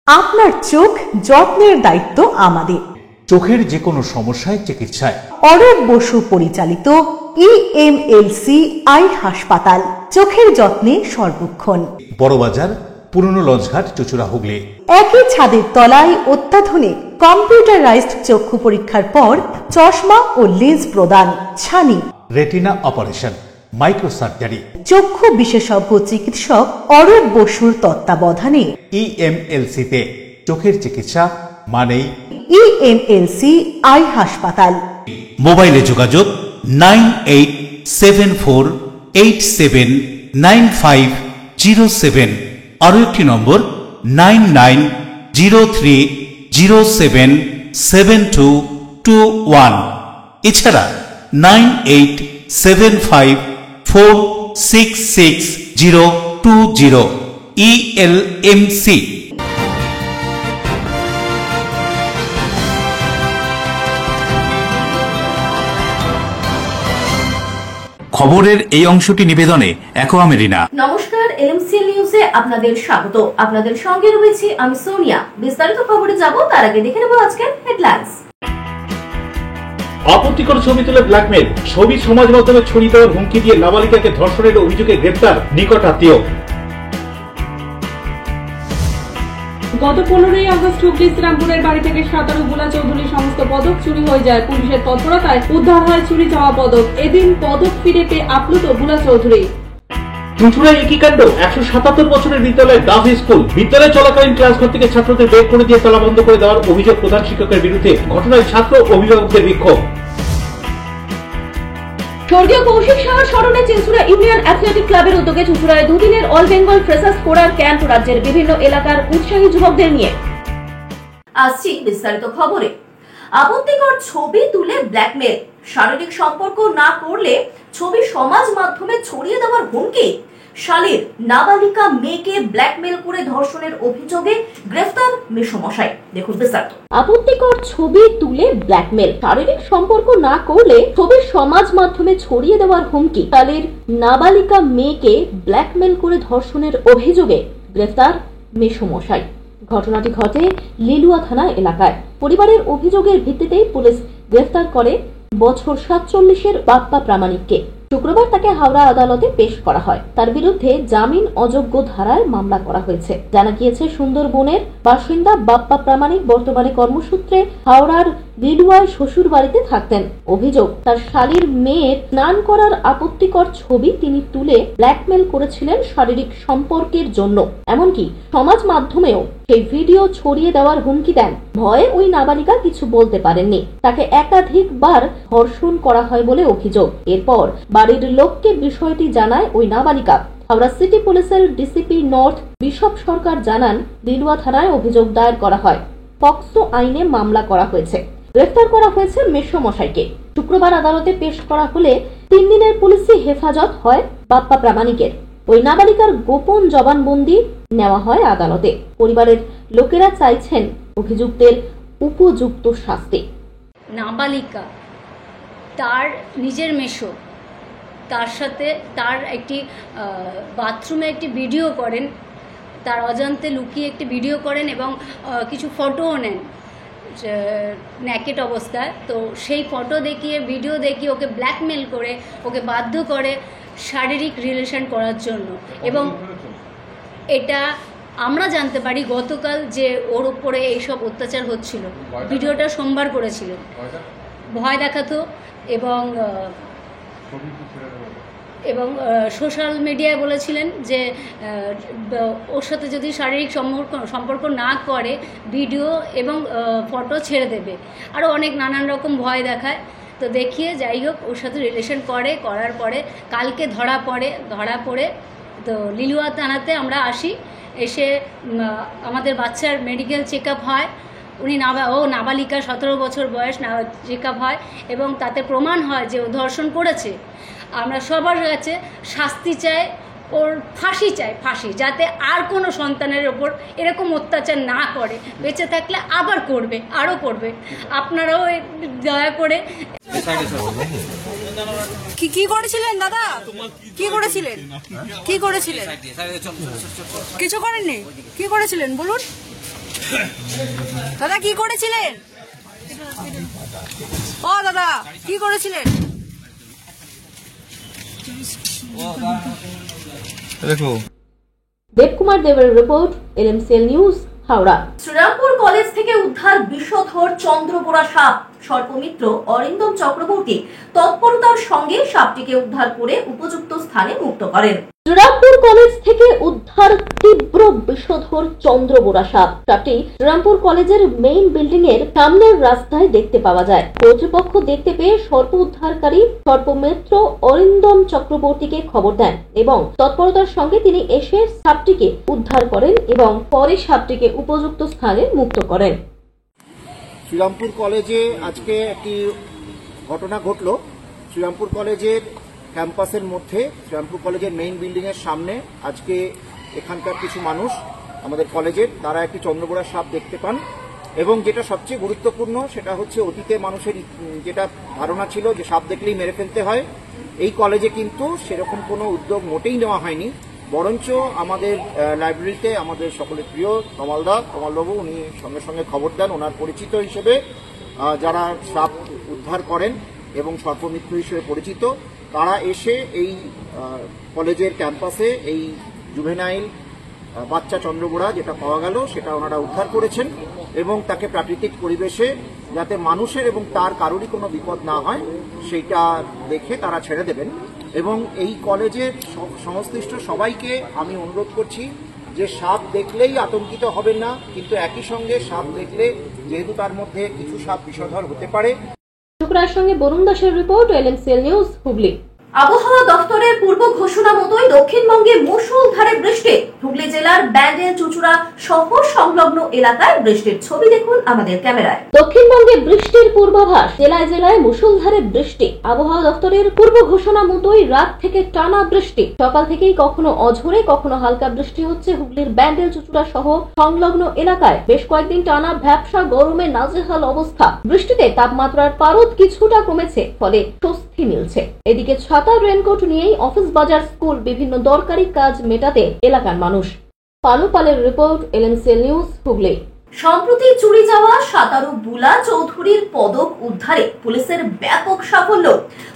আপনার চোখ যত্নের দায়িত্ব আমাদের। চোখের যে কোনো সমস্যায় চিকিৎসায় অরূপ বসু পরিচালিত EMLC আই হাসপাতাল, চোখের যত্নে সর্বক্ষণ। বড়বাজার, পুরনো লঞ্চঘাট, চুচুড়া, হুগলি। একই ছাদের তলায় অত্যাধুনিক কম্পিউটারাইজড চক্ষু পরীক্ষার পর চশমা ও লেন্স প্রদান, ছানি, রেটিনা অপারেশন, মাইক্রো সার্জারি। চক্ষু বিশেষজ্ঞ চিকিৎসক অরূপ বসুর তত্ত্বাবধানে EMLC তে চোখের চিকিৎসা মানেই EMLC আই হাসপাতাল। মোবাইলে যোগাযোগ 9874879507, আরো একটি নম্বর 9903077221, এছাড়া 9875466020 ELMC। খবরের এই অংশটি নিবেদনে একোয়া মেরিনা। নমস্কার, এলএমসিএল নিউজে আপনাদের স্বাগত। আপনাদের সঙ্গে রয়েছি আমি সোনিয়া। বিস্তারিত খবরে যাব তার আগে দেখে নেব আজকের হেডলাইন্স। আপত্তিকর ছবি তুলে ব্ল্যাকমেল, ছবি সমাজ মাধ্যমে ছড়িয়ে দেওয়ার হুমকি দিয়ে নাবালিকাকে ধর্ষণের অভিযোগে গ্রেপ্তার নিকট আত্মীয়। গত 15ই আগস্ট হুগলি শ্রীরামপুরের বাড়ি থেকে 17 বুলা চৌধুরীর সমস্ত পদক চুরি হয়ে যায়। পুলিশের তৎপরতায় উদ্ধার হয় চুরি যাওয়া পদক। এদিন পদক ফিরে পেয়ে আপ্লুত বুলা চৌধুরী। চুঁচুড়ায় একই কাণ্ড, 177 বছরের বিদ্যালয় ডাফ স্কুল। বিদ্যালয় চলাকালীন ক্লাসঘর থেকে ছাত্রদের বের করে দিয়ে তালা বন্ধ করে দেওয়ার অভিযোগ প্রধান শিক্ষকের বিরুদ্ধে। ঘটনায় ছাত্র অভিভাবকদের বিক্ষোভ। স্বর্গীয় কৌশিক সাহার স্মরণে চুঁচুড়া ইউনিয়ন অ্যাথলেটিক ক্লাবের উদ্যোগে চুঁচুড়ায় দুদিনের অল বেঙ্গল ফ্রেশার্স কোরার ক্যাম্প রাজ্যের বিভিন্ন এলাকার উৎসাহী যুবকদের নিয়ে। আসছি বিস্তারিত খবরে। আপত্তিকর ছবি তুলে ব্ল্যাকমেল, শারীরিক সম্পর্ক না করলে ছবি সমাজ মাধ্যমে ছড়িয়ে দেওয়ার হুমকি। শালীর নাবালিকা মেয়েকে ব্ল্যাকমেল করে ধর্ষণের অভিযোগে গ্রেফতার মেসমশাই। দেখুন বিস্তারিত। আপত্তিকর ছবি তুলে ব্ল্যাকমেল, শারীরিক সম্পর্ক না করলে ছবি সমাজ মাধ্যমে ছড়িয়ে দেওয়ার হুমকি। শালীর নাবালিকা মেয়েকে ব্ল্যাকমেল করে ধর্ষণের অভিযোগে গ্রেফতার মেসমশাই। ঘটনাটি ঘটে লিলুয়া থানা এলাকায়। পরিবারের অভিযোগের ভিত্তিতেই পুলিশ গ্রেফতার করে বছর 47-এর বাপ্পা প্রামাণিককে। শুক্রবার তাকে হাওড়া আদালতে পেশ করা হয়। তার বিরুদ্ধে জামিন অযোগ্য ধারায় মামলা করা হয়েছে। জানা গিয়েছে, সুন্দরবনের বাসিন্দা বাপ্পা প্রামাণিক বর্তমানে কর্মসূত্রে হাওড়ার লিলুয়ায় শ্বশুর বাড়িতে থাকতেন। অভিযোগ, তার শালীর মেয়ের স্নান করার আপত্তিকর ছবি তিনি তুলে ব্ল্যাকমেল করেছিলেন শারীরিক সম্পর্কের জন্য। এমনকি সমাজ মাধ্যমেও সেই ভিডিও ছড়িয়ে দেওয়ার হুমকি দেন। ভয়ে ওই নাবালিকা কিছু বলতে পারেননি। তাকে একাধিকবার ধর্ষণ করা হয় বলে অভিযোগ। এরপর বাড়ির লোককে বিষয়টি জানায় ওই নাবালিকা। হাওড়া সিটি পুলিশের ডিসিপি নর্থ বিশপ সরকার জানান, লিলুয়া থানায় অভিযোগ দায়ের করা হয়। পক্সো আইনে মামলা করা হয়েছে। গ্রেফতার করা হয়েছে মেসমশাইকে। শুক্রবার আদালতে পেশ করা হলে 3 দিনের পুলিশি হেফাজত হয় বাপ্পা প্রামাণিকের। ওই নাবালিকার গোপন জবানবন্দি নেওয়া হয় আদালতে। পরিবারের লোকেরা চাইছেন অভিযুক্তের উপযুক্ত শাস্তি। নাবালিকা তার নিজের মেশো, তার সাথে তার একটি বাথরুমে একটি ভিডিও করেন, তার অজান্তে লুকিয়ে একটি ভিডিও করেন এবং কিছু ফটোও নেন ন্যাকেট অবস্থায়। তো সেই ফটো দেখিয়ে, ভিডিও দেখিয়ে ওকে ব্ল্যাকমেল করে, ওকে বাধ্য করে শারীরিক রিলেশন করার জন্য। এবং এটা আমরা জানতে পারি গতকাল যে ওর উপরে এইসব অত্যাচার হচ্ছিল। ভিডিওটা সোমবার করেছিলেন, ভয় দেখাতো এবং সোশ্যাল মিডিয়ায় বলেছিলেন যে ওর সাথে যদি শারীরিক সম্পর্ক না করে ভিডিও এবং ফটো ছেড়ে দেবে। আরও অনেক নানান রকম ভয় দেখায়। তো দেখিয়ে যাই হোক ওর সাথে রিলেশন করার পরে কালকে ধরা পড়ে তো লিলুয়া থানাতে আমরা আসি। এসে আমাদের বাচ্চার মেডিকেল চেক আপ হয়। নাবালিকা 17 বছর বয়স, চেক আপ হয় এবং তাতে প্রমাণ হয় যে ও ধর্ষণ করেছে। আমরা সবার কাছে শাস্তি চাই, ওর ফাঁসি চাই, যাতে আর কোনো সন্তানের ওপর এরকম অত্যাচার না করে। বেঁচে থাকলে আবার করবে, আরও করবে। আপনারাও দয়া করে। কি করেছিলেন দাদা? কি করেছিলেন? কিছু করেননি? কি করেছিলেন বলুন। দাদা কি করেছিলেন? ও দাদা কি করেছিলেন? দেবকুমার দেবের report, LMCL news, Howrah. Serampore college থেকে উদ্ধার বিষধর চন্দ্রবোরা সাপ। সর্পমিত্র অরিন্দম চক্রবর্তী তৎপরতার সঙ্গে সাপটিকে উদ্ধার করে উপযুক্ত স্থানে মুক্ত করেন। শ্রীরামপুর কলেজ থেকে উদ্ধার তীব্র বিষধর চন্দ্রবোরা সাপ। সাপটি শ্রীরামপুর কলেজের মেইন বিল্ডিং এর সামনের রাস্তায় দেখতে পাওয়া যায়। কর্তৃপক্ষ দেখতে পেয়ে সর্প উদ্ধারকারী সর্পমিত্র অরিন্দম চক্রবর্তীকে খবর দেন এবং তৎপরতার সঙ্গে তিনি এসে সাপটিকে উদ্ধার করেন এবং পরে সাপটিকে উপযুক্ত স্থানে মুক্ত করেন। শ্রীরামপুর কলেজে আজকে একটি ঘটনা ঘটল। শ্রীরামপুর কলেজের ক্যাম্পাসের মধ্যে, শ্রীরামপুর কলেজের মেইন বিল্ডিং এর সামনে আজকে এখানকার কিছু মানুষ আমাদের কলেজের, তারা একটি চন্দ্রবোরা সাপ দেখতে পান এবং যেটা সবচেয়ে গুরুত্বপূর্ণ সেটা হচ্ছে অতীতে মানুষের যেটা ধারণা ছিল যে সাপ দেখলেই মেরে ফেলতে হয়, এই কলেজে কিন্তু সেরকম কোনো উদ্যোগ মোটেই নেওয়া হয়নি। বরঞ্চ আমাদের লাইব্রেরিতে আমাদের সকলের প্রিয় কমলবাবু উনি সঙ্গে সঙ্গে খবর দেন, ওনার পরিচিত হিসেবে যারা সাপ উদ্ধার করেন এবং সর্পমিত্র হিসেবে পরিচিত, তারা এসে এই কলেজের ক্যাম্পাসে এই জুভেনাইল বাচ্চা চন্দ্রবোরা যেটা পাওয়া গেল সেটা ওনারা উদ্ধার করেছেন এবং তাকে প্রাকৃতিক পরিবেশে যাতে মানুষের এবং তার কারোরই কোনো বিপদ না হয় সেইটা দেখে তারা ছেড়ে দেবেন। এবং এই কলেজের সংশ্লিষ্ট সবাইকে আমি অনুরোধ করছি যে সাপ দেখলেই আতঙ্কিত হবেন না, কিন্তু একই সঙ্গে সাপ দেখলে যেহেতু তার মধ্যে কিছু সাপ বিষধর হতে পারে। শুক্রার সঙ্গে বরুণ দাসের রিপোর্ট, এলএমসিএল নিউজ, হুগলি। আবহাওয়া দফতরের পূর্ব ঘোষণা মতোই দক্ষিণবঙ্গে মুষলধারে বৃষ্টি। হুগলি জেলার ব্যান্ডেল, চুঁচুড়া সহ সংলগ্ন এলাকায় বৃষ্টির ছবি দেখুন আমাদের ক্যামেরায়। দক্ষিণবঙ্গে বৃষ্টির পূর্বাভাস, জেলায় জেলায় মুষলধারে বৃষ্টি। আবহাওয়া দফতরের পূর্ব ঘোষণা মতোই রাত থেকে টানা বৃষ্টি। সকাল থেকেই কখনো অঝোরে কখনো হালকা বৃষ্টি হচ্ছে হুগলির ব্যান্ডেল, চুঁচুড়া সহ সংলগ্ন এলাকায়। বেশ কয়েকদিন টানা ভ্যাপসা গরমে নাজেহাল অবস্থা। বৃষ্টিতে তাপমাত্রার পারদ কিছুটা কমেছে, ফলে স্বস্তি মিলছে। এদিকে ছাতা, রেনকোট নিয়েই অফিস, বাজার, স্কুল, বিভিন্ন দরকারি কাজ মেটাতে এলাকার মানুষ। পালুপালের রিপোর্ট, এলএমসিএল নিউজ, হুগলি। সম্প্রতি চুরি যাওয়া সাঁতারু বুলা চৌধুরীর পদক উদ্ধারে পুলিশের ব্যাপক সাফল্য।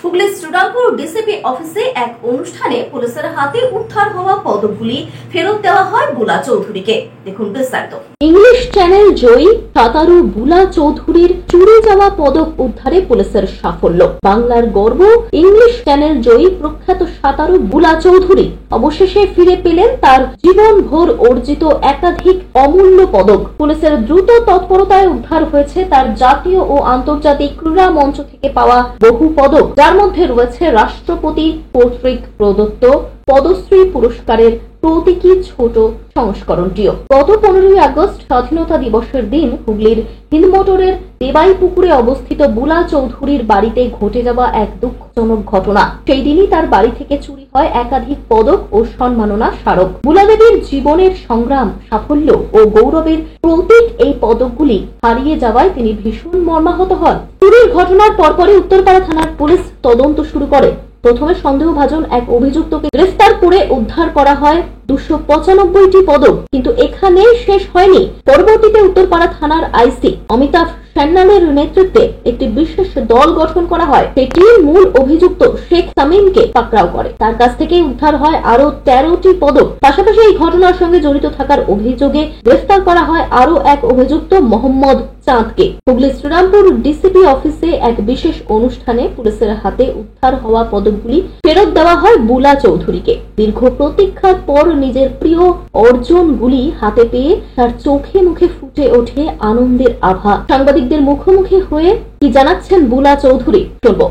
হুগলির শ্রীরামপুর ডিসিপি অফিসে এক অনুষ্ঠানে পুলিশের হাতে উদ্ধার হওয়া পদকগুলি ফেরত দেওয়া হয় বুলা চৌধুরীকে। দেখুন বিস্তারিত। ইংলিশ চ্যানেল জয়ী সাঁতারু বুলা চৌধুরীর চুরি যাওয়া পদক উদ্ধারে পুলিশের সাফল্য। বাংলার গর্ব ইংলিশ চ্যানেল জয়ী প্রখ্যাত সাঁতারু বুলা চৌধুরী অবশেষে ফিরে পেলেন তার জীবনভর অর্জিত একাধিক অমূল্য পদক। পুলিশের দ্রুত তৎপরতায় উদ্ধার হয়েছে তার জাতীয় ও আন্তর্জাতিক ক্রীড়া মঞ্চ থেকে পাওয়া বহু পদক, যার মধ্যে রয়েছে রাষ্ট্রপতি কর্তৃক প্রদত্ত পদ্মশ্রী পুরস্কারের প্রতীকী ছোট সংস্করণটিও। গত 15ই আগস্ট স্বাধীনতা দিবসের দিন হুগলির হিন্দমোটরের দেবাইপুকুরে অবস্থিত বুলা চৌধুরীর বাড়িতে ঘটে যাওয়া এক দুঃখজনক ঘটনা। সেই দিনই তার বাড়ি থেকে চুরি হয় একাধিক পদক ও সম্মাননা স্মারক। বুলা দেবীর জীবনের সংগ্রাম, সাফল্য ও গৌরবের প্রতীক এই পদকগুলি হারিয়ে যাওয়ায় তিনি ভীষণ মর্মাহত হন। চুরির ঘটনার পরপরই উত্তরপাড়া থানার পুলিশ তদন্ত শুরু করে। প্রথমে সন্দেহভাজন এক অভিযুক্তকে গ্রেফতার করে উদ্ধার করা হয় 295টি পদক, কিন্তু এখানেই শেষ হয়নি। পরবর্তীতে উত্তরপাড়া থানার আইসি অমিতাভ সান্যালের নেতৃত্বে একটি বিশেষ দল গঠন করা হয়। সেই টিম মূল অভিযুক্ত শেখ সামিমকে পাকড়াও করে। তার কাছ থেকে উদ্ধার হয় আরো 13টি পদক। পাশাপাশি এই ঘটনার সঙ্গে জড়িত থাকার অভিযোগে গ্রেফতার করা হয় আরো এক অভিযুক্ত মোহাম্মদ চাঁদকে। হুগলি শ্রীরামপুর ডিসিপি অফিসে এক বিশেষ অনুষ্ঠানে পুলিশের হাতে উদ্ধার হওয়া পদকগুলি ফেরত দেওয়া হয় বুলা চৌধুরীকে। দীর্ঘ প্রতীক্ষার পর নিজের প্রিয় অর্জনগুলি হাতে পেয়ে তার চোখে মুখে ফুটে ওঠে আনন্দের আভা। সাংবাদিকদের মুখোমুখি হয়ে কি জানাচ্ছেন বুলা চৌধুরী, শুনবো।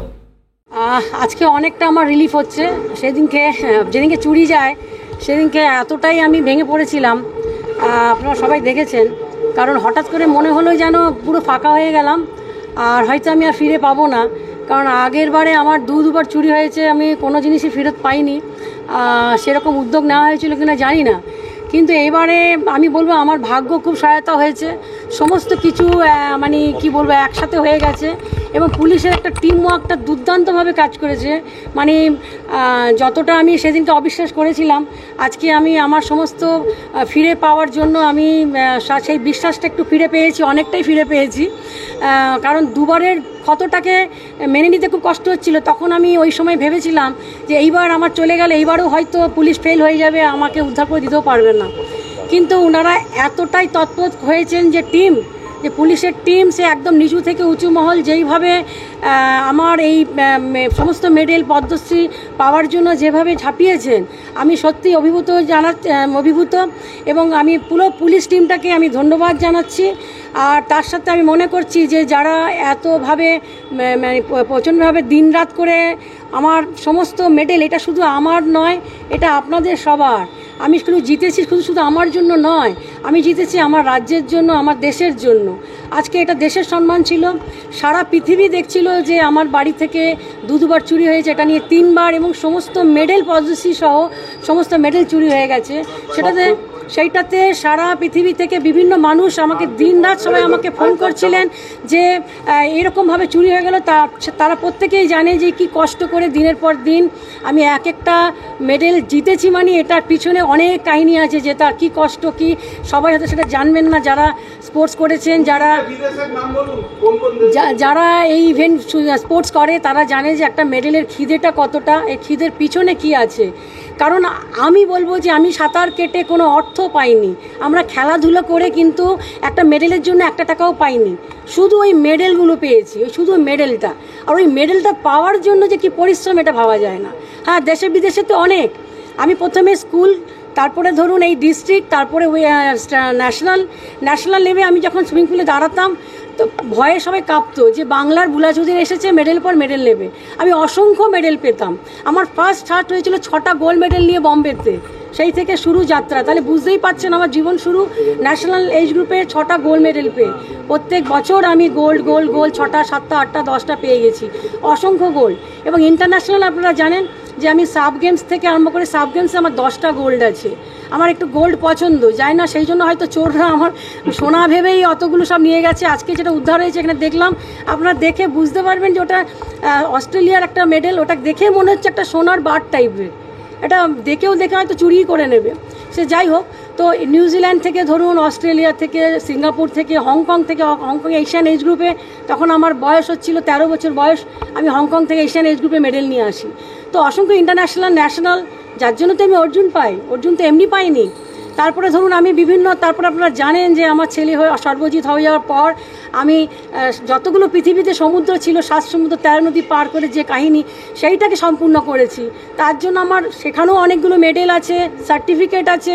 আজকে অনেকটা আমার রিলিফ হচ্ছে। যেদিনকে চুরি যায় সেদিনকে এতটাই আমি ভেঙে পড়েছিলাম, আপনারা সবাই দেখেছেন। কারণ হঠাৎ করে মনে হলো যেন পুরো ফাঁকা হয়ে গেলাম, আর হয়তো আমি আর ফিরে পাবো না। কারণ আগের বারে আমার দুবার চুরি হয়েছে, আমি কোনো জিনিসই ফেরত পাইনি। সেরকম উদ্যোগ নেওয়া হয়েছিল কিনা জানি না, কিন্তু এবারে আমি বলবো আমার ভাগ্য খুব সহায়তা হয়েছে, সমস্ত কিছু মানে কি বলবো একসাথে হয়ে গেছে এবং পুলিশের একটা টিম ওয়ার্কটা দুর্দান্তভাবে কাজ করেছে। মানে যতটা আমি সেদিনকে অবিশ্বাস করেছিলাম, আজকে আমি আমার সমস্ত ফিরে পাওয়ার জন্য আমি সেই বিশ্বাসটা একটু ফিরে পেয়েছি, অনেকটাই ফিরে পেয়েছি। কারণ দুবারের ক্ষতটাকে মেনে নিতে খুব কষ্ট হচ্ছিল। তখন আমি ওই সময় ভেবেছিলাম যে এইবার আমার চলে গেলে এইবারও হয়তো পুলিশ ফেল হয়ে যাবে, আমাকে উদ্ধার করে দিতেও পারবে না। কিন্তু ওনারা এতটাই তৎপর হয়েছেন যে পুলিশের টিম সে একদম নিচু থেকে উঁচু মহল যেইভাবে আমার এই সমস্ত মেডেল পদ্মশ্রী পাওয়ার জন্য যেভাবে ঝাঁপিয়েছেন, আমি সত্যি অভিভূত এবং আমি পুরো পুলিশ টিমটাকে আমি ধন্যবাদ জানাচ্ছি। আর তার সাথে আমি মনে করছি যে যারা এতভাবে মানে প্রচণ্ডভাবে দিনরাত করে আমার সমস্ত মেডেল, এটা শুধু আমার নয়, এটা আপনাদের সবার। আমি জিতেছি শুধু আমার জন্য নয়, আমি জিতেছি আমার রাজ্যের জন্য, আমার দেশের জন্য। আজকে এটা দেশের সম্মান ছিল। সারা পৃথিবী দেখছিল যে আমার বাড়ি থেকে দুবার চুরি হয়েছে, এটা নিয়ে 3 বার, এবং সমস্ত মেডেল পদ্মশ্রী সহ সমস্ত মেডেল চুরি হয়ে গেছে। সেইটাতে সারা পৃথিবী থেকে বিভিন্ন মানুষ আমাকে দিনরাত সবাই আমাকে ফোন করছিলেন যে এরকমভাবে চুরি হয়ে গেল। তারা প্রত্যেকেই জানে যে কি কষ্ট করে দিনের পর দিন আমি একটা মেডেল জিতেছি। মানে এটার পিছনে অনেক কাহিনী আছে, যে তার কী কষ্ট, কি সবাই হয়তো সেটা জানবেন না। যারা স্পোর্টস করেছেন, যারা এই ইভেন্ট স্পোর্টস করে, তারা জানে যে একটা মেডেলের খিদেটা কতটা, এই খিদের পিছনে কি আছে। কারণ আমি বলবো যে আমি সাঁতার কেটে কোনো অর্থ পাইনি, আমরা খেলাধুলো করে কিন্তু একটা মেডেলের জন্য 1 টাকাও পাইনি, শুধু ওই মেডেলগুলো পেয়েছি, ওই শুধু মেডেলটা। আর ওই মেডেলটা পাওয়ার জন্য যে কি পরিশ্রম, এটা ভাবা যায় না। হ্যাঁ, দেশে বিদেশে তো অনেক, আমি প্রথমে স্কুল, তারপরে ধরুন এই ডিস্ট্রিক্ট, তারপরে ন্যাশনাল লেভে আমি যখন সুইমিং পুলে দাঁড়াতাম তো ভয়ে সবাই কাঁপতো যে বাংলার বুলা চৌধুরী এসেছে, মেডেল পর মেডেল নেবে। আমি অসংখ্য মেডেল পেতাম। আমার ফার্স্ট স্টার্ট হয়েছিল 6টা গোল্ড মেডেল নিয়ে বম্বেতে, সেই থেকে শুরু যাত্রা। তাহলে বুঝতেই পারছেন আমার জীবন শুরু ন্যাশনাল এজ গ্রুপে 6টা গোল্ড মেডেল পেয়ে। প্রত্যেক বছর আমি গোল্ড 6টা 7টা 8টা 10টা পেয়ে গেছি, অসংখ্য গোল্ড। এবং ইন্টারন্যাশনাল আপনারা জানেন যে আমি সাব গেমস থেকে আরম্ভ করে সাব গেমসে আমার 10টা গোল্ড আছে। আমার একটু গোল্ড পছন্দ, যায় না, সেই জন্য হয়তো চোররা আমার সোনা ভেবেই অতগুলো সব নিয়ে গেছে। আজকে যেটা উদ্ধার হয়েছে এখানে দেখলাম, আপনারা দেখে বুঝতে পারবেন যে ওটা অস্ট্রেলিয়ার একটা মেডেল। ওটা দেখে মনে হচ্ছে একটা সোনার বার টাইপের, এটা দেখে হয়তো চুরি করে নেবে। সে যাই হোক, তো নিউজিল্যান্ড থেকে ধরুন, অস্ট্রেলিয়া থেকে, সিঙ্গাপুর থেকে, হংকং এশিয়ান এজ গ্রুপে, তখন আমার বয়স হচ্ছিল 13 বছর বয়স, আমি হংকং থেকে এশিয়ান এজ গ্রুপে মেডেল নিয়ে আসি। তো অসংখ্য ইন্টারন্যাশনাল, ন্যাশনাল, যার জন্য তো আমি অর্জুন পাই, অর্জুন তো এমনি পাইনি। তারপরে ধরুন আমি তারপরে আপনারা জানেন যে আমার ছেলে হয়ে সর্বজিৎ হয়ে যাওয়ার পর আমি যতগুলো পৃথিবীতে সমুদ্র ছিল, 7 সমুদ্র 13 নদী পার করে যে কাহিনী, সেইটাকে সম্পূর্ণ করেছি। তার জন্য আমার সেখানেও অনেকগুলো মেডেল আছে, সার্টিফিকেট আছে,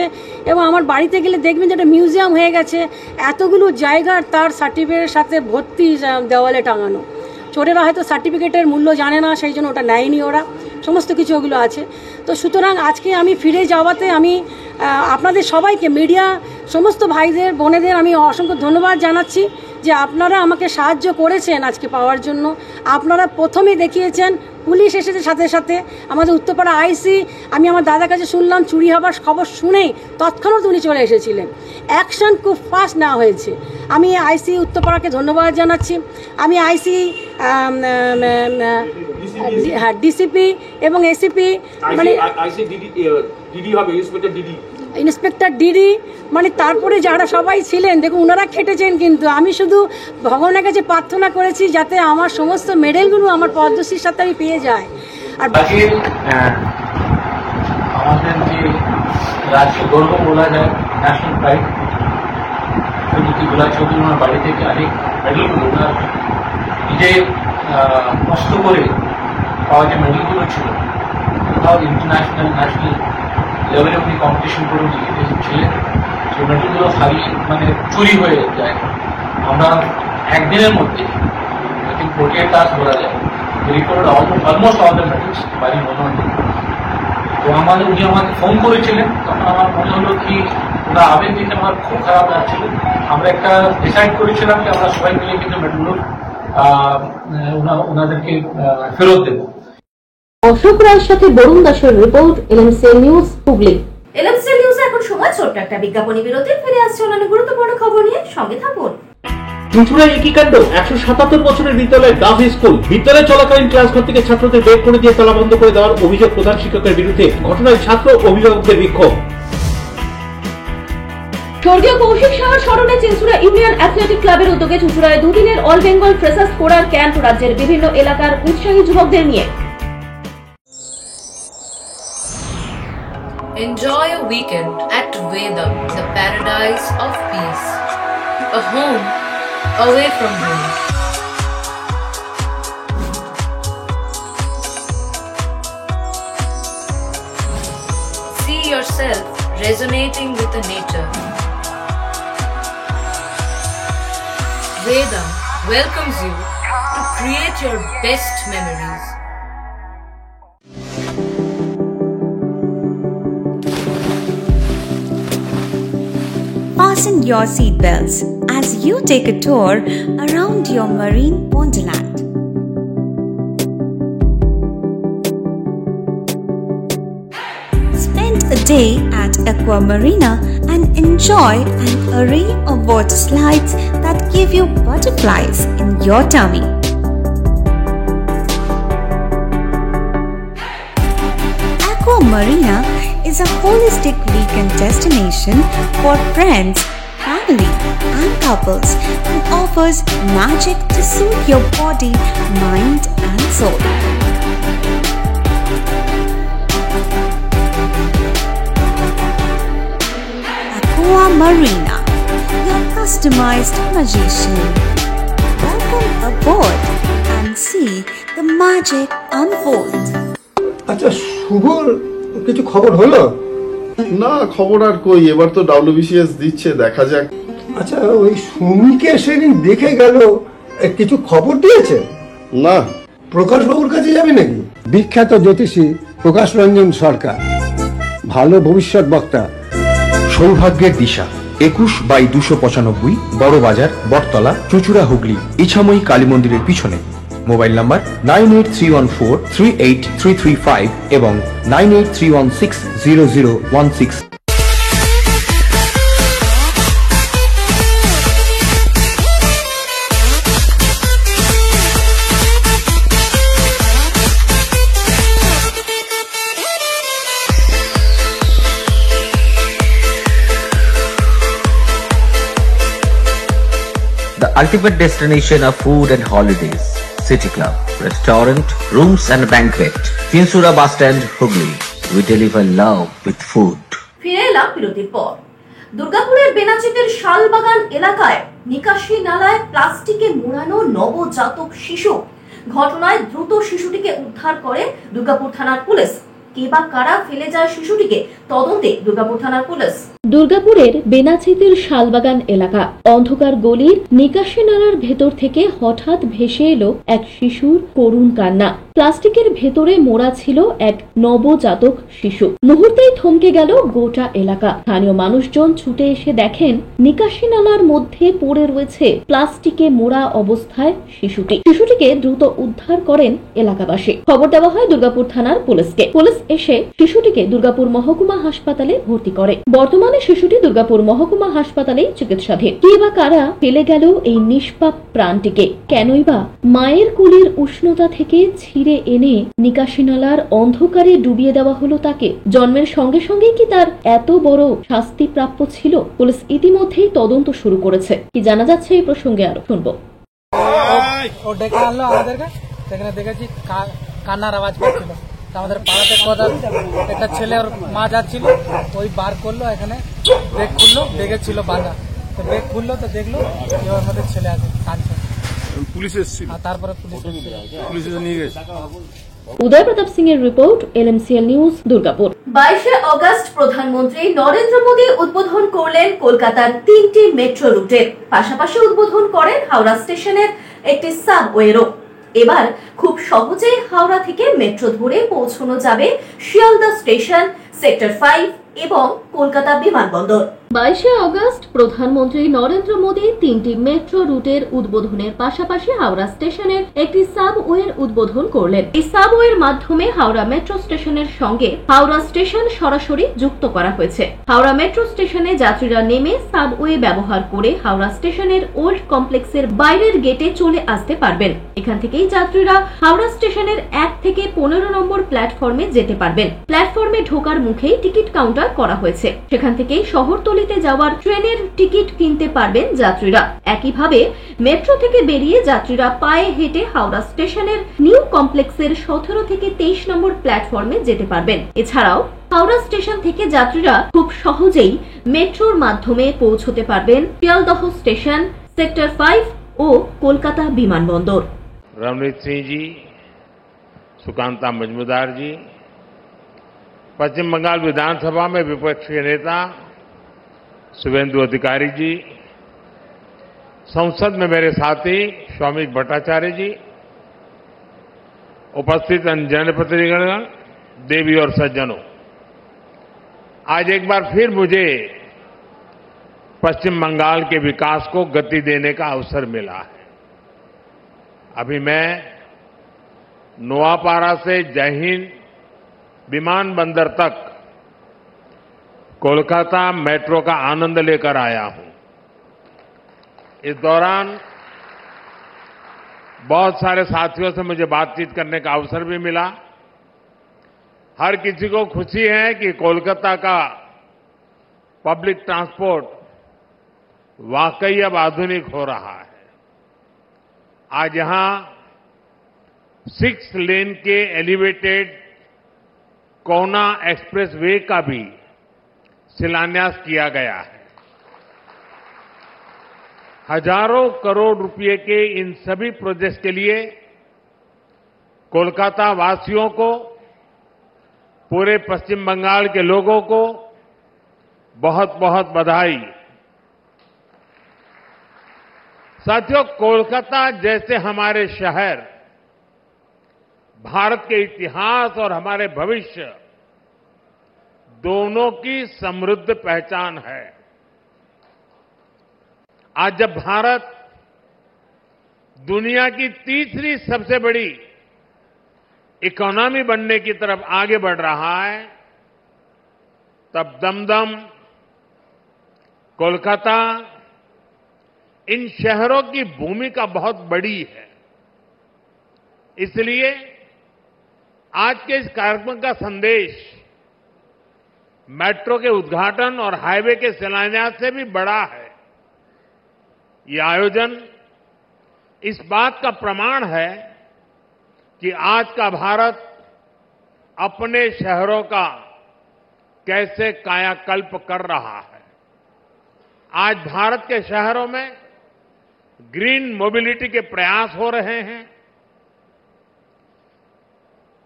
এবং আমার বাড়িতে গেলে দেখবেন যে একটা মিউজিয়াম হয়ে গেছে, এতগুলো জায়গার তার সার্টিফিকেটের সাথে ভর্তি দেওয়ালে টাঙানো। চোরেরা হয়তো সার্টিফিকেটের মূল্য জানে না, সেই জন্য ওটা নেয়নি ওরা, সমস্ত কিছু ওগুলো আছে। তো সুতরাং আজকে আমি ফিরে যাওয়াতে আমি আপনাদের সবাইকে, মিডিয়া সমস্ত ভাইদের বোনেদের আমি অসংখ্য ধন্যবাদ জানাচ্ছি যে আপনারা আমাকে সাহায্য করেছেন আজকে পাওয়ার জন্য। আপনারা প্রথমে দেখিয়েছেন, পুলিশ এসেছে সাথে সাথে, আমাদের উত্তরপাড়া আইসি, আমি আমার দাদার কাছে শুনলাম চুরি হবার খবর শুনেই তৎক্ষণাৎ উনি চলে এসেছিলেন, অ্যাকশন খুব ফাস্ট নেওয়া হয়েছে। আমি আইসি উত্তরপাড়াকে ধন্যবাদ জানাচ্ছি। আমি আইসি, হ্যাঁ, ডিসিপি এবং এসিপি, মানে ইন্সপেক্টর ডিডি, মানে তারপরে যারা সবাই ছিলেন, দেখুন ওনারা খেটেছেন। কিন্তু আমি শুধু ভগবানের কাছে প্রার্থনা করেছি যাতে আমার সমস্ত মেডেলগুলো আমার পদ্মশ্রীর সাথে আমি পেয়ে যাই। আর আমাদের যে রাজ্য গর্ব বলা যায়, ন্যাশনাল প্রাইড, সুনীতি বুলা চৌধুরী ওনার বাড়ি থেকে অনেক মেডেলগুলো ওনার নিজে কষ্ট করে পাওয়া যে মেডেলগুলো ছিল, কোথাও ইন্টারন্যাশনাল, ন্যাশনাল লেভেলে উনি কম্পিটিশন করে জিতেছিলেন। সেই মেডেলগুলো খালি মানে চুরি হয়ে যায়। আমরা একদিনের মধ্যে 48 hours বলা যায় recovered almost all the medals by মনোনয়ন। তো উনি আমাকে ফোন করেছিলেন, তখন আমার মনে হলো কি ওরা আবেগ দিতে আমার খুব খারাপ লাগছিল। আমরা একটা ডিসাইড করেছিলাম যে আমরা সবাই মিলে কিন্তু মেডেলগুলো ওনাদেরকে ফেরত দেবো। অশোক রায়ের সাথে বরুণ দাসের report, LMC news Hooghly. LMC নিউজে এখন সময় ছোট্ট একটা বিজ্ঞাপনী বিরতি, ফিরে আসছে অন্যান্য গুরুত্বপূর্ণ খবর নিয়ে, সঙ্গে থাকুন। চুঁচুড়ায় একই কাণ্ড, 177 বছরের বিদ্যালয় গার্লস স্কুল। বিদ্যালয় চলাকালীন ক্লাসঘর থেকে ছাত্রদের বের করে দিয়ে তালা বন্ধ করে দেওয়ার অভিযোগ প্রধান শিক্ষকের বিরুদ্ধে। ঘটনায় ছাত্র অভিভাবকদের বিক্ষোভ। স্বর্গীয় কৌশিক সাহার স্মরণে চেনসুরা ইউনিয়ন অ্যাথলেটিক ক্লাবের উদ্যোগে চুঁচুড়ায় দুদিনের অল বেঙ্গল ফ্রেশার্স কোরার ক্যাম্প রাজ্যের বিভিন্ন এলাকার উৎসাহী যুবকদের নিয়ে। Enjoy a weekend at Vedam, the paradise of peace. A home away from home. See yourself resonating with the nature. Vedam welcomes you to create your best memories. Fasten your seatbelts as you take a tour around your marine wonderland. Spend a day at Aqua Marina and enjoy an array of water slides that give you butterflies in your tummy. Aqua Marina is a holistic weekend destination for friends, family, and couples and offers magic to soothe your body, mind, and soul. Aqua Marina, your customized magician. Welcome aboard and see the magic unfold. আচ্ছা, শুভর কিছু খবর হলো? না, খবর আর কই, এবার তো WBCS দিচ্ছে, দেখা যাক। আচ্ছা, ওই সুমিকে সেদিন দেখে গেল, কিছু খবর দিয়েছে? না। প্রকাশ বাবুর কাছে যাবে নাকি? বিখ্যাত জ্যোতিষী প্রকাশ রঞ্জন সরকার, ভালো ভবিষ্যৎ বক্তা। সৌভাগ্যের দিশা, 21/295 বড় বাজার, বটতলা, চুঁচুড়া, হুগলি, ইছাময়ী কালী মন্দিরের পিছনে। মোবাইল নাম্বার 9831438335 এবং 9831600016। The ultimate destination of food and holidays. City Club, restaurant, rooms and banquet. Chinsura Bus Stand, Hugli. We deliver love with food. ফিরে এলাম বিরতির পর। দুর্গাপুরের বেনাচিতের শালবাগান এলাকায় নিকাশি নালায় প্লাস্টিকে মোড়ানো নবজাতক শিশু। ঘটনায় দ্রুত শিশুটিকে উদ্ধার করে দুর্গাপুর থানার পুলিশ। কে বা কারা ফেলে যায় শিশুটিকে, তদন্তে দুর্গাপুর থানার পুলিশ। দুর্গাপুরের বেনাচিতের শালবাগান এলাকা, অন্ধকার গলির নিকাশি নালার ভেতর থেকে হঠাৎ ভেসে এলো এক শিশুর করুণ কান্না। প্লাস্টিকের ভেতরে মোড়া ছিল এক নবজাতক শিশু। মুহূর্তেই থমকে গেল গোটা এলাকা। স্থানীয় মানুষজন ছুটে এসে দেখেন নিকাশি নালার মধ্যে পড়ে রয়েছে প্লাস্টিকে মোড়া অবস্থায় শিশুটি। শিশুটিকে দ্রুত উদ্ধার করেন এলাকাবাসী। খবর দেওয়া হয় দুর্গাপুর থানার পুলিশকে। পুলিশ এসে শিশুটিকে দুর্গাপুর মহকুমা হাসপাতালে ভর্তি করে। বর্তমানে শিশুটি দুর্গাপুর মহকুমা হাসপাতালে চিকিৎসাধীন। কে বা কারা ফেলে গেল এই নিষ্পাপ প্রাণটিকে? কেনই বা মায়ের কোলের উষ্ণতা থেকে ছিঁড়ে এনে নিকাশি নালার অন্ধকারে ডুবিয়ে দেওয়া হলো তাকে? জন্মের সঙ্গে সঙ্গে কি তার এত বড় শাস্তি প্রাপ্য ছিল? পুলিশ ইতিমধ্যেই তদন্ত শুরু করেছে। কি জানা যাচ্ছে এই প্রসঙ্গে আরো শুনবো। ও ডেকে আনলো আমাদেরকে, সেখানে দেখেছি কান্নার আওয়াজ পাচ্ছিল। আমাদের পাড়াতে কথা একটা ছেলে ওর মা যাচ্ছিল, ওই বার করলো, এখানে ব্রেক খুললো, দেখেছিল বাঁধা, তো ব্রেক খুললো তো দেখলো ওর মধ্যে ছেলে আছে কাঁদছে। পুলিশ এসেছিল, তারপরে পুলিশ নিয়ে গেছে। উদয় প্রতাপ সিং এর report, LMCL news, Durgapur. 22 August প্রধানমন্ত্রী নরেন্দ্র মোদী উদ্বোধন করলেন কলকাতার 3টি মেট্রো রুটের, পাশাপাশি উদ্বোধন করেন হাওড়া স্টেশনের একটি সাবওয়েরও। এবার খুব সহজেই হাওড়া থেকে মেট্রো ধরে পৌঁছানো যাবে শিয়ালদা স্টেশন, সেক্টর 5 এবং কলকাতা বিমানবন্দর। 22শে আগস্ট প্রধানমন্ত্রী নরেন্দ্র মোদী 3টি মেট্রো রুটের উদ্বোধনের পাশাপাশি হাওড়া স্টেশনের একটি সাবওয়ের উদ্বোধন করলেন। এই সাবওয়ের মাধ্যমে হাওড়া মেট্রো স্টেশনের সঙ্গে হাওড়া স্টেশন সরাসরি যুক্ত করা হয়েছে। হাওড়া মেট্রো স্টেশনে যাত্রীরা নেমে সাবওয়ে ব্যবহার করে হাওড়া স্টেশনের ওল্ড কমপ্লেক্সের বাইরের গেটে চলে আসতে পারবেন। এখান থেকেই যাত্রীরা হাওড়া স্টেশনের 1 থেকে 15 নম্বর প্ল্যাটফর্মে যেতে পারবেন। প্ল্যাটফর্মে ঢোকার মুখেই টিকিট কাউন্টার করা হয়েছে। সেখান থেকেই শহরতলিতে যাওয়ার ট্রেনের টিকিট কিনতে পারবেন যাত্রীরা। একইভাবে মেট্রো থেকে বেরিয়ে যাত্রীরা পায়ে হেঁটে হাওড়া স্টেশনের নিউ কমপ্লেক্সের 17 থেকে 23 নম্বর প্ল্যাটফর্মে যেতে পারবেন। এছাড়াও হাওড়া স্টেশন থেকে যাত্রীরা খুব সহজেই মেট্রোর মাধ্যমে পৌঁছতে পারবেন শিয়ালদহ স্টেশন, সেক্টর 5 ও কলকাতা বিমানবন্দর। रवनीत सिंह जी, सुकांता मजूमदार जी, पश्चिम बंगाल विधानसभा में विपक्ष के नेता शुभेंदु अधिकारी जी, संसद में मेरे साथी स्वामी भट्टाचार्य जी, उपस्थित जनप्रतिनिधिगण, देवी और सज्जनों, आज एक बार फिर मुझे पश्चिम बंगाल के विकास को गति देने का अवसर मिला है। अभी मैं नोआपाड़ा से जय हिंद विमानबंदर तक कोलकाता मेट्रो का आनंद लेकर आया हूं। इस दौरान बहुत सारे साथियों से मुझे बातचीत करने का अवसर भी मिला। हर किसी को खुशी है कि कोलकाता का पब्लिक ट्रांसपोर्ट वाकई अब आधुनिक हो रहा है। आज यहां 6 लेन के एलिवेटेड कोना एक्सप्रेस वे का भी शिलान्यास किया गया है। हजारों करोड़ रुपए के इन सभी प्रोजेक्ट्स के लिए कोलकाता वासियों को, पूरे पश्चिम बंगाल के लोगों को बहुत बहुत बधाई। साथियों, कोलकाता जैसे हमारे शहर भारत के इतिहास और हमारे भविष्य दोनों की समृद्ध पहचान है। आज जब भारत दुनिया की तीसरी सबसे बड़ी इकोनॉमी बनने की तरफ आगे बढ़ रहा है, तब दमदम, कोलकाता इन शहरों की भूमिका बहुत बड़ी है। इसलिए आज के इस कार्यक्रम का संदेश मेट्रो के उद्घाटन और हाईवे के शिलान्यास से भी बड़ा है। ये आयोजन इस बात का प्रमाण है कि आज का भारत अपने शहरों का कैसे कायाकल्प कर रहा है। आज भारत के शहरों में ग्रीन मोबिलिटी के प्रयास हो रहे हैं।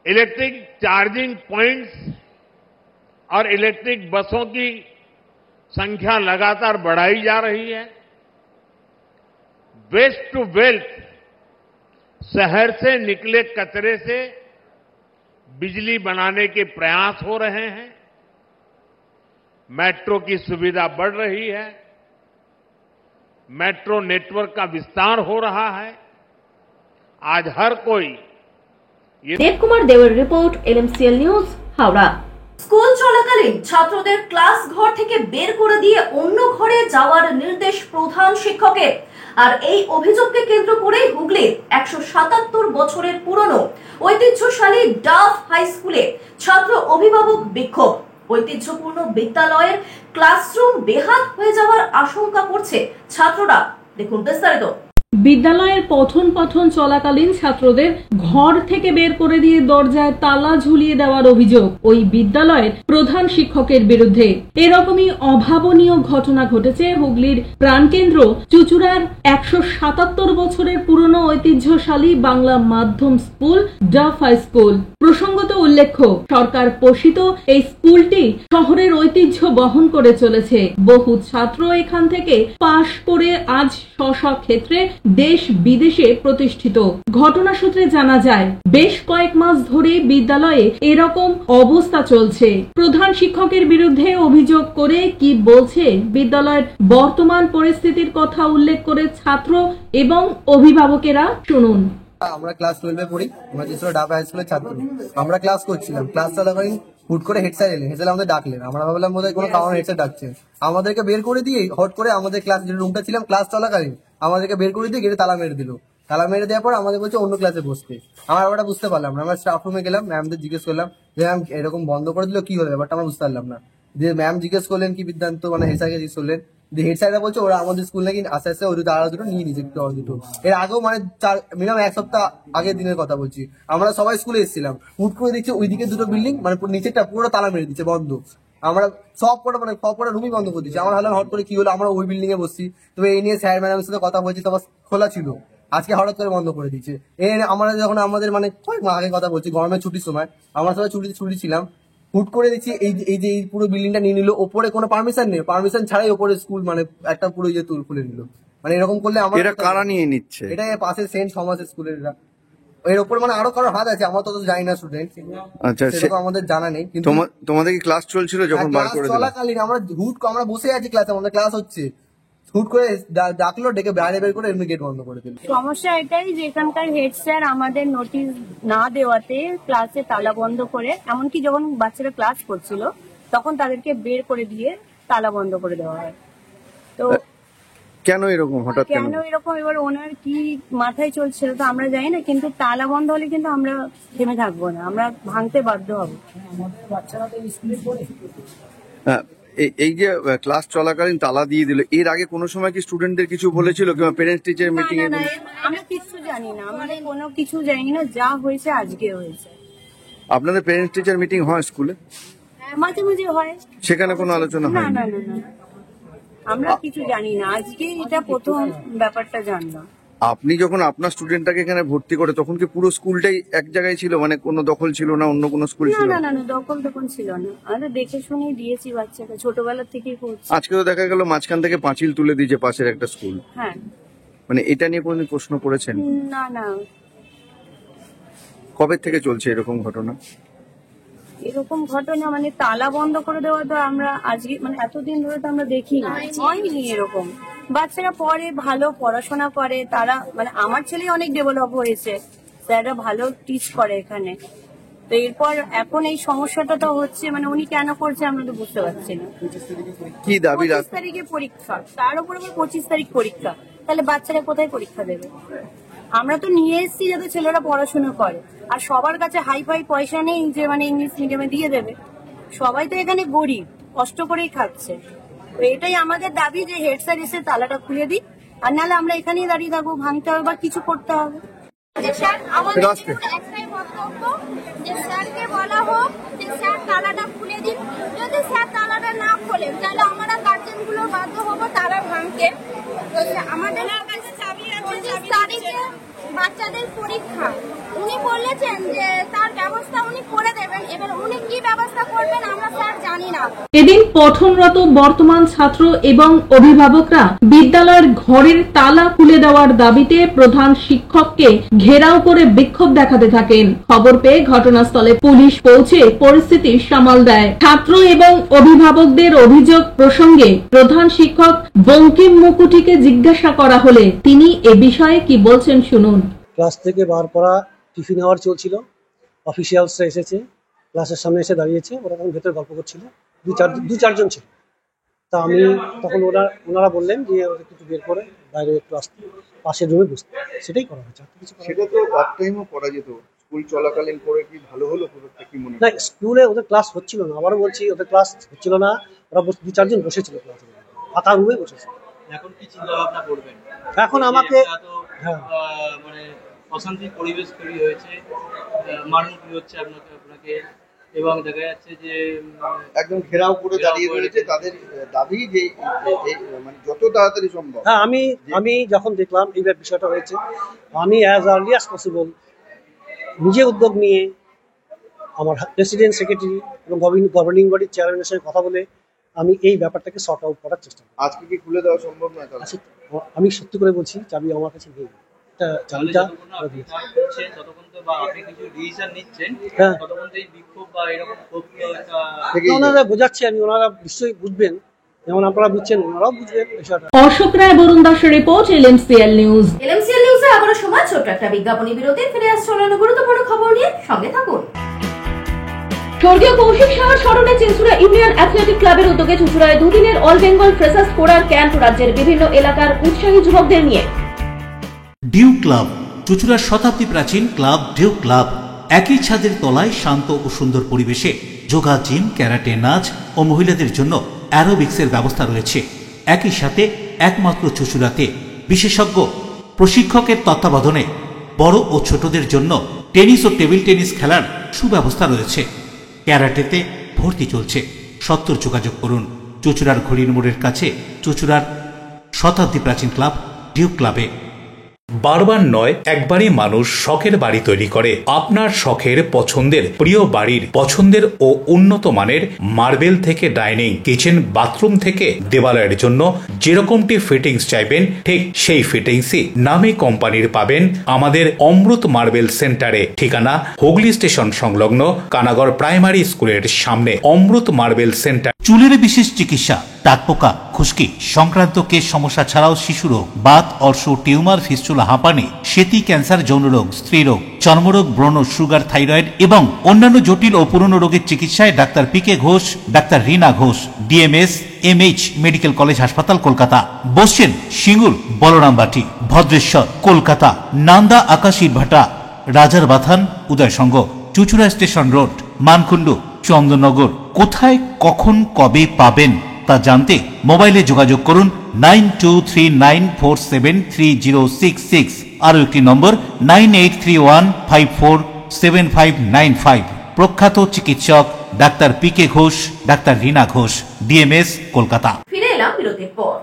इलेक्ट्रिक चार्जिंग पॉइंट्स और इलेक्ट्रिक बसों की संख्या लगातार बढ़ाई जा रही है। वेस्ट टू वेल्थ, शहर से निकले कचरे से बिजली बनाने के प्रयास हो रहे हैं। मेट्रो की सुविधा बढ़ रही है। मेट्रो नेटवर्क का विस्तार हो रहा है। आज हर कोई দেবকুমার দেবের report, LMCL news, Howrah. School চলাকালীন ছাত্রদের ক্লাস ঘর থেকে বের করে দিয়ে অন্য ঘরে যাওয়ার নির্দেশ প্রধান শিক্ষকের। আর এই অভিযোগকে কেন্দ্র করে হুগলির 177 বছরের পুরনো ঐতিহ্যশালী ডাফ হাই স্কুলে ছাত্র অভিভাবক বিক্ষোভ। ঐতিহ্যপূর্ণ বিদ্যালয়ের ক্লাসরুম বেহাত হয়ে যাওয়ার আশঙ্কা করছে ছাত্ররা। দেখুন বিস্তারিত। বিদ্যালয়ের পঠন পাঠন চলাকালীন ছাত্রদের ঘর থেকে বের করে দিয়ে দরজায় তালা ঝুলিয়ে দেওয়ার অভিযোগ ওই বিদ্যালয়ের প্রধান শিক্ষকের বিরুদ্ধে। এরকমই অভাবনীয় ঘটনা ঘটেছে হুগলির প্রাণকেন্দ্র চুচুড়ার 177 বছরের পুরনো ঐতিহ্যশালী বাংলা মাধ্যম স্কুল ডাফ হাই স্কুল। প্রসঙ্গত উল্লেখ্য, সরকার পোষিত এই স্কুলটি শহরের ঐতিহ্য বহন করে চলেছে। বহু ছাত্র এখান থেকে পাশ করে আজ স্ব ক্ষেত্রে দেশ বিদেশে প্রতিষ্ঠিত। ঘটনা সূত্রে জানা যায়, বেশ কয়েক মাস ধরে বিদ্যালয়ে এরকম অবস্থা চলছে। প্রধান শিক্ষকের বিরুদ্ধে অভিযোগ করে কি বলছে, বিদ্যালয়ের বর্তমান পরিস্থিতির কথা উল্লেখ করে ছাত্র এবং অভিভাবকেরা শুনুন। আমরা ক্লাস 12 পড়ি, আমরা যেসব ডাব হাই স্কুলের ছাত্র। আমরা ক্লাস করছিলাম, ক্লাস চলাকালীন হুট করে হেড স্যার এলেন, হেড স্যার আমাদের ডাকলেন। আমরা ভাবলাম বোধহয় কোনো কারণে হেড স্যার ডাকছেন, আমাদেরকে বের করে দিয়ে হট করে আমাদের ক্লাস যে রুমটা ছিলাম ক্লাস চলাকালীন আমাদেরকে বের করে দিয়ে গেটে তালা মেরে দিল। তালা মেরে দেওয়ার পর আমাদের বলছে অন্য ক্লাসে বসতে। আমরা ব্যাপারটা বুঝতে পারলাম না। আমরা স্টাফ রুমে গেলাম, ম্যামদের জিজ্ঞেস করলাম যে ম্যাম এরকম বন্ধ করে দিল, কি হলো ব্যাপারটা আমরা বুঝতে পারলাম না। যে ম্যাম জিজ্ঞেস করলেন কি বিদ্যান্ত, মানে হেড স্যারকে জিজ্ঞেস করলেন, হেড স্যাররা বলছে ওরা আমাদের স্কুল নাকি আস্তে আস্তে ওই আরো দুটো নিয়ে নিয়েছে, দুটো। এর আগেও মানে মিনিমাম 1 সপ্তাহ আগের দিনের কথা বলছি, আমরা সবাই স্কুলে এসেছিলাম, হুট করে দেখছি ওইদিকে দুটো বিল্ডিং মানে নিচেরটা পুরো তালা মেরে দিচ্ছে, বন্ধ। আমরা সব কটা রুমই বন্ধ করে দিচ্ছি। আমরা ভাবলাম হট করে কি হলো, আমরা ওই বিল্ডিং এ বসছি, তবে এই নিয়ে স্যার ম্যাডামের সাথে কথা বলছি, তখন খোলা ছিল, আজকে হঠাৎ করে বন্ধ করে দিচ্ছে। আমরা যখন আমাদের মানে কয়েক মাস আগে কথা বলছি, গরমের ছুটির সময় আমরা সবাই ছুটি ছিলাম, হুট করে দেখছি এই যে পুরো বিল্ডিংটা নিয়ে নিল, ওপরে কোনো পারমিশন নেই, পারমিশন ছাড়াই ওপরে স্কুল মানে একটা পুরো ইয়ে খুলে নিল। মানে এরকম করলে আমরা কারা নিয়ে নিচ্ছে, এটা পাশে সেন্ট থমাসের স্কুলের, এর উপর মানে আরো কারো হাত আছে, আমরা তো জানি না স্টুডেন্ট, আচ্ছা সেরকম আমাদের জানা নেই। কিন্তু তোমাদের কি ক্লাস চলছিল যখন বার করে দিল? চলাকালীন আমরা বসে আছি ক্লাসে, আমাদের ক্লাস হচ্ছে, হুট করে ডাকলো, ডেকে বাইরে বের করে এমনি গেট বন্ধ করে দিল। সমস্যা এটাই যে এখানকার হেড স্যার আমাদের নোটিশ না দেওয়াতে ক্লাসে তালা বন্ধ করে, এমনকি যখন বাচ্চারা ক্লাস করছিল তখন তাদেরকে বের করে দিয়ে তালা বন্ধ করে দেওয়া হয়। তো কেন এরকম হঠাৎ, কেন এরকম এবার ওনার কি মাথায় চলছিল তো আমরা জানি না, কিন্তু তালা বন্ধ হলে কিন্তু আমরা থেমে থাকবো না, আমরা ভাঙতে বাধ্য হবো। এই যে ক্লাস চলাকালীন তালা দিয়ে দিল, এর আগে কোনো সময় কি স্টুডেন্টদের কিছু বলেছিল কিংবা প্যারেন্টস টিচার মিটিং এ? আমরা কিছু জানি না, আমাদের কোনো কিছু জানি না, যা হয়েছে আজকে হয়েছে। আপনাদের প্যারেন্টস টিচার মিটিং হয় স্কুলে? মাঝে মাঝে হয়, সেখানে কোনো আলোচনা হয় না? আমরা কিছু জানি না, আজকে এটা প্রথম ব্যাপারটা জানলাম। আপনি যখন আপনার স্টুডেন্টটাকে এখানে ভর্তি করে তখন কি পুরো স্কুলটাই এক জায়গায় ছিল, মানে কোনো দখল ছিল না, অন্য কোনো স্কুল ছিল? না, দখল ছিল না, আমরা দেখে শুনে দিয়েছি বাচ্চাকে, ছোটবেলা থেকেই করছি। আজকে তো দেখা গেল মাঝখান থেকে পাঁচিল তুলে দিয়েছে পাশের একটা স্কুল, হ্যাঁ, মানে এটা নিয়ে কোনদিন প্রশ্ন করেছেন? না। কবে থেকে চলছে এরকম ঘটনা? এরকম ঘটনা মানে তালা বন্ধ করে দেওয়া তো আমরা আজকে মানে এতদিন ধরে তো আমরা দেখি না, হয়নি এরকম। বাচ্চারা পরে ভালো পড়াশোনা করে, তারা মানে আমার ছেলে অনেক ডেভেলপ হয়েছে, স্যাররা ভালো টিচ করে এখানে। তো এরপর এখন এই সমস্যাটা তো হচ্ছে, মানে উনি কেন করছে আমরা তো বুঝতে পারছি না। কি দাবি? 25 তারিখে পরীক্ষা, তার উপর 25 তারিখ পরীক্ষা, তাহলে বাচ্চারা কোথায় পরীক্ষা দেবে? আমরা তো নিয়ে এসেছি যাতে ছেলেরা পড়াশোনা করে, আর সবার কাছে হাই ফাই পয়সা নেই যে মানে ইংলিশ মিডিয়ামে দিয়ে দেবে। সবাই তো এখানে গরিব, কষ্ট করেই খাচ্ছে। তো এটাই আমাদের দাবি যে হেড স্যার এসে তালাটা খুলে দিই, আর নাহলে আমরা এখানেই দাঁড়িয়ে থাকবো, ভাঙতে হবে বা কিছু করতে হবে। স্যারকে বলা হোক যে স্যার তালাটা খুলে দিন, যদি স্যার তালাটা না খোলেন তাহলে আমরা গার্জেন গুলো বাধ্য হবো তালা ভাঙতে। আমাদের কাছে চাবি আছে, 25 তারিখে বাচ্চাদের পরীক্ষা, উনি বলেছেন যে তার ব্যবস্থা উনি করে দেবেন, এবার উনি কি ব্যবস্থা করবেন আমরা স্যার জানি না। এদিন পঠনরত বর্তমান ছাত্র এবং অভিভাবকরা বিদ্যালয়ের ঘরের তালা খুলে দেওয়ার দাবিতে প্রধান শিক্ষককে ঘেরাও করে বিক্ষোভ দেখাতে থাকেন। খবর পেয়ে ঘটনাস্থলে পুলিশ পৌঁছে পরিস্থিতি সামাল দেয়। ছাত্র এবং অভিভাবকদের অভিযোগ প্রসঙ্গে প্রধান শিক্ষক বঙ্কিম মুকুটিকে জিজ্ঞাসা করা হলে তিনি এ বিষয়ে কি বলছেন শুনুন। ক্লাস থেকে বার করা টিফিন আওয়ার চলছিল, অফিসিয়ালসরা এসেছে, ক্লাসের সামনে এসে দাঁড়িয়েছে, ওরা তখন ভেতরে গল্প করছিল, দু চারজন ছিল। তা আমি তখন ওনারা বললেন যে ওদের কিছু বের করে বাইরে একটু আসতে, পাশের রুমে বসতে, সেটাই করা হয়েছে। সেটা তো পার্ট টাইমও করা যেত, স্কুল চলাকালীন করে কি ভালো হলো? কি মনে হয়? না, স্কুলে ওদের ক্লাস হচ্ছিল না, আবারও বলছি ওদের ক্লাস হচ্ছিল না, ওরা দু চারজন বসেছিল ক্লাসে, ফাঁকা রুমে বসেছিল। এখন কি চিন্তা ভাবনা করবেন? এখন আমাকে মানে অশান্তির পরিবেশ তৈরি হয়েছে, মারমুখী হচ্ছে আপনাকে, এবং দেখা যাচ্ছে যে একদম ঘেরাও করে দাঁড়িয়ে রয়েছে। তাদের দাবি যে মানে যত তাড়াতাড়ি সম্ভব। হ্যাঁ, আমি যখন দেখলাম এই বিষয়টা হয়েছে, আমি অ্যাজ আর্লি অ্যাজ পসিবল নিজে উদ্যোগ নিয়ে আমার প্রেসিডেন্ট, সেক্রেটারি এবং গভর্নিং বডির চেয়ারম্যানের সঙ্গে কথা বলে আমি এই ব্যাপারটাকে সর্ট আউট করার চেষ্টা করি। আজকে কি খুলে দেওয়া সম্ভব নয়? আচ্ছা, আমি সত্যি করে বলছি চাবি আমার কাছে নেই। চাবিটা হ্যাঁ ওনারা বোঝাচ্ছেন, ওনারা নিশ্চয়ই বুঝবেন, যেমন আপনারা বুঝছেন ওনারাও বুঝবেন বিষয়টা। অশোক রায়, বরুণ দাসের রিপোর্ট, LMCL নিউজ। LMCL নিউজে আবারও সময় ছোট্ট একটা বিজ্ঞাপনী বিরতি। ফিরে আসছে অন্যান্য গুরুত্বপূর্ণ খবর নিয়ে, সঙ্গে থাকুন। স্বর্গীয় কৌশিক সাহার স্মরণে চিনচুরা ইউনিয়ন অ্যাথলেটিক ক্লাবের উদ্যোগে চুঁচুড়ায় দুদিনের অল বেঙ্গল ফ্রেশার্স কোরার ক্যাম্প রাজ্যের বিভিন্ন এলাকার উৎসাহী যুবকদের নিয়ে। ডিউ ক্লাব, চুঁচুড়ার শতাব্দী প্রাচীন ক্লাব ডিউ ক্লাব। একই ছাদের তলায় শান্ত ও সুন্দর পরিবেশে যোগা, জিম, ক্যারাটে, নাচ ও মহিলাদের জন্য অ্যারোবিক্সের ব্যবস্থা রয়েছে। একই সাথে একমাত্র চুঁচুড়াতে বিশেষজ্ঞ প্রশিক্ষকের তত্ত্বাবধানে বড় ও ছোটদের জন্য টেনিস ও টেবিল টেনিস খেলার সুব্যবস্থা রয়েছে। ক্যারাটেতে ভর্তি চলছে। সত্তর যোগাযোগ করুন চুঁচুড়ার ঘড়ির মোড়ের কাছে চুঁচুড়ার শতাব্দী প্রাচীন ক্লাব ডিউ ক্লাবে। বারবার নয়, একবারই মানুষ শখের বাড়ি তৈরি করে। আপনার শখের পছন্দের প্রিয় বাড়ির পছন্দের ও উন্নত মানের মার্বেল থেকে ডাইনিং, কিচেন, বাথরুম থেকে দেওয়ালের জন্য যেরকমটি ফিটিংস চাইবেন ঠিক সেই ফিটিংসই নামী কোম্পানির পাবেন আমাদের অমৃত মার্বেল সেন্টারে। ঠিকানা হুগলি স্টেশন সংলগ্ন কানাগড় প্রাইমারি স্কুলের সামনে অমৃত মার্বেল সেন্টার। চুলের বিশেষ চিকিৎসা, টাকপোকা, খুশকি সংক্রান্ত কেশ সমস্যা ছাড়াও শিশু রোগ, বাত, অর্শ, টিউমার, ফিস্টুলা, হাঁপানি, সেতি, ক্যান্সার, যৌন রোগ, স্ত্রী রোগ, চর্মরোগ, ব্রণ, সুগার, থাইরয়েড এবং অন্যান্য জটিল ও পুরনো রোগের চিকিৎসায় doctor PK Ghosh, doctor Rina Ghosh, DMS MH medical college হাসপাতাল, কলকাতা। বসছেন সিঙ্গুর, বলরামবাটি, ভদ্রেশ্বর, কলকাতা। নান্দা, আকাশী ভাটা, রাজার বাথান, উদয়সঙ্গ, চুঁচুড়া স্টেশন রোড, মানকুণ্ডু, চন্দননগর। কোথায়, কখন, কবে পাবেন তা জানতে মোবাইলে যোগাযোগ করুন 9239473066। আরও একটি নম্বর 9831547595। প্রখ্যাত চিকিৎসক doctor PK Ghosh, doctor Rina Ghosh, DMS, Kolkata. ফিরে এলাম বিরতির পর।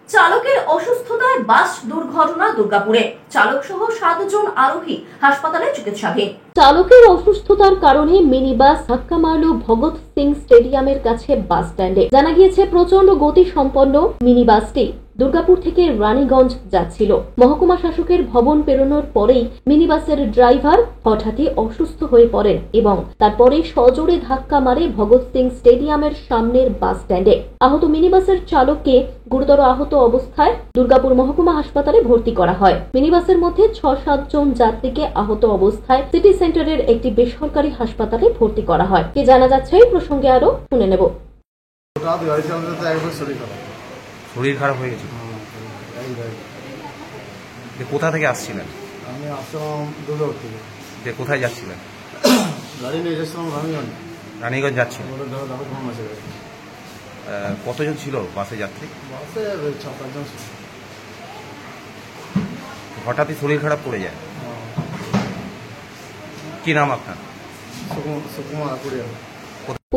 চালকের অসুস্থতায় বাস দুর্ঘটনা দুর্গাপুরে, চালক সহ 7 জন আরোহী হাসপাতালে চিকিৎসাধীন। চালকের অসুস্থতার কারণে মিনি বাস ধাক্কা মারল ভগৎ সিং স্টেডিয়ামের কাছে বাস স্ট্যান্ডে। জানা গিয়েছে প্রচন্ড গতি সম্পন্ন মিনি বাসটি দুর্গাপুর থেকে রানীগঞ্জ যাচ্ছিল। মহকুমা শাসকের ভবন পেরোনোর পরেই মিনি বাসের ড্রাইভার হঠাৎই অসুস্থ হয়ে পড়েন এবং তারপরে সজোরে ধাক্কা মারে ভগৎ সিং স্টেডিয়ামের সামনের বাস স্ট্যান্ডে। আহত মিনি বাসের চালককে গুরুতর আহত অবস্থায় দুর্গাপুর মহকুমা হাসপাতালে ভর্তি করা হয়। মিনি বাসের মধ্যে 6-7 জন যাত্রীকে আহত অবস্থায় সিটি সেন্টারের একটি বেসরকারি হাসপাতালে ভর্তি করা হয়। কি জানা যাচ্ছে এই প্রসঙ্গে আরো শুনে নেব। শরীর খারাপ হয়ে গেছে। কোথা থেকে আসছিলেন? আমি আসলাম দুর্গাপুর থেকে। কোথায় যাচ্ছিলেন? গাড়ি নিয়ে যাচ্ছিলাম রানীগঞ্জ। রানীগঞ্জ যাচ্ছিলেন? কতজন ছিল বাসে যাত্রী? বাসে 6-7 জন ছিল। হঠাৎই শরীর খারাপ পড়ে যায়। কি নাম আপনার? সুকুমার কুড়িয়া।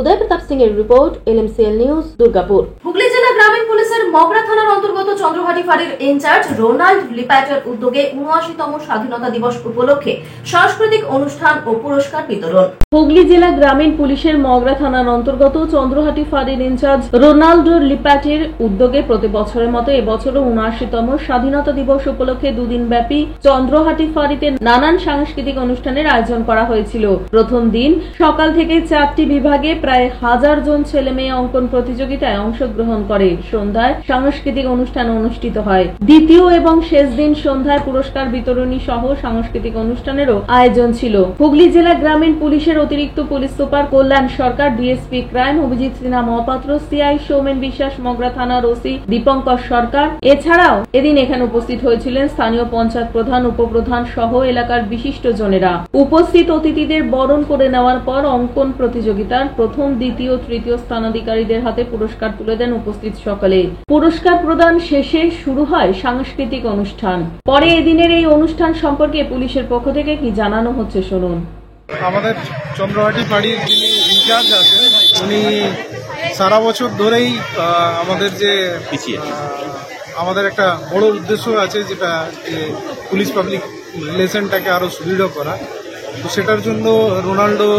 উদয় প্রতাপ সিং এর report, LMCL news, Durgapur. Hooghly জেলা গ্রামীণ পুলিশের মগরা থানার অন্তর্গত চন্দ্রহাটি ফাঁড়ির ইনচার্জ রোনাল্ড লিপ্যাটের উদ্যোগে ৭৯তম স্বাধীনতা দিবস উপলক্ষে সাংস্কৃতিক অনুষ্ঠান ও পুরস্কার বিতরণ। হুগলি জেলা গ্রামীণ পুলিশের মগরা থানার অন্তর্গত চন্দ্রহাটি ফাঁড়ির ইনচার্জ রোনাল্ড লিপ্যাটের উদ্যোগে প্রতি বছরের মতো এবছরও ৭৯তম স্বাধীনতা দিবস উপলক্ষে দুদিন ব্যাপী চন্দ্রহাটি ফাঁড়িতে নানান সাংস্কৃতিক অনুষ্ঠানের আয়োজন করা হয়েছিল। প্রথম দিন সকাল থেকে 4টি বিভাগে প্রায় 1000 জন ছেলে মেয়ে অঙ্কন প্রতিযোগিতায় অংশগ্রহণ করে। সন্ধ্যায় সাংস্কৃতিক অনুষ্ঠান অনুষ্ঠিত হয়। দ্বিতীয় এবং শেষ দিন সন্ধ্যায় পুরস্কার বিতরণী সহ সাংস্কৃতিক অনুষ্ঠানেরও আয়োজন ছিল। হুগলি জেলা গ্রামীণ পুলিশের অতিরিক্ত police super Kalyan Sarkar, DSP crime Abhijit Sinha Mahapatra, CI Soumen Biswas, Magra থানার OC দীপঙ্কর সরকার। এছাড়াও এদিন এখানে উপস্থিত হয়েছিলেন স্থানীয় পঞ্চায়েত প্রধান, উপপ্রধান সহ এলাকার বিশিষ্ট জনেরা। উপস্থিত অতিথিদের বরণ করে নেওয়ার পর অঙ্কন প্রতিযোগিতার প্রথম, দ্বিতীয়, তৃতীয় স্থানাধিকারীদের হাতে পুরস্কার তুলে দেন উপস্থিত সকলে। পুরস্কার প্রদান শেষে শুরু হয় সাংস্কৃতিক অনুষ্ঠান। পরে এদিনের এই অনুষ্ঠান সম্পর্কে পুলিশের পক্ষ থেকে কি জানানো হচ্ছে শুনুন। আমাদের চন্দ্রহাটি ফাঁড়ির যিনি ইনচার্জ আছেন উনি সারা বছর ধরেই আমাদের যে আমাদের একটা বড় উদ্দেশ্য আছে, যেটা পুলিশ পাবলিক রিলেশনটাকে আরো সুদৃঢ় করা। তো সেটার জন্য রোনাল্ডো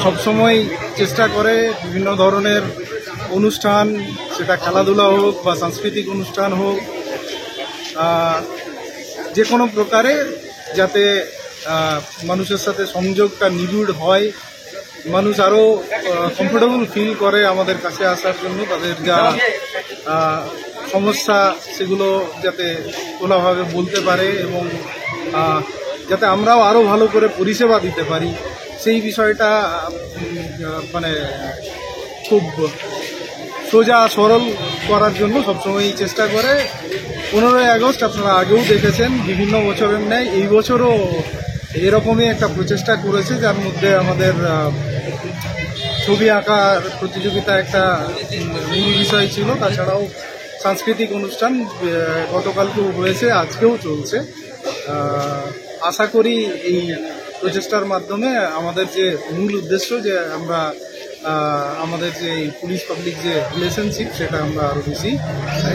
সবসময় চেষ্টা করে বিভিন্ন ধরনের অনুষ্ঠান, সেটা খেলাধুলা হোক বা সাংস্কৃতিক অনুষ্ঠান হোক, যে কোনো প্রকারে যাতে মানুষের সাথে সংযোগটা নিবিড় হয়, মানুষ আরও কমফোর্টেবল ফিল করে আমাদের কাছে আসার জন্য, তাদের যা সমস্যা সেগুলো যাতে খোলাভাবে বলতে পারে এবং যাতে আমরাও আরও ভালো করে পরিষেবা দিতে পারি, সেই বিষয়টা মানে খুব সোজা সরল করার জন্য সবসময়ই চেষ্টা করে। 15ই আগস্ট আপনারা আগেও দেখেছেন, বিভিন্ন বছরের ন্যায় এই বছরও এরকমই একটা প্রচেষ্টা করেছে, যার মধ্যে আমাদের ছবি আঁকার প্রতিযোগিতা একটা মূল বিষয় ছিল। তাছাড়াও সাংস্কৃতিক অনুষ্ঠান গতকালকেও হয়েছে, আজকেও চলছে। আশা করি এই প্রচেষ্টার মাধ্যমে আমাদের যে মূল উদ্দেশ্য, যে আমরা আমাদের যে পুলিশ পাবলিক যে রিলেশনশিপ, সেটা আমরা আরো বেশি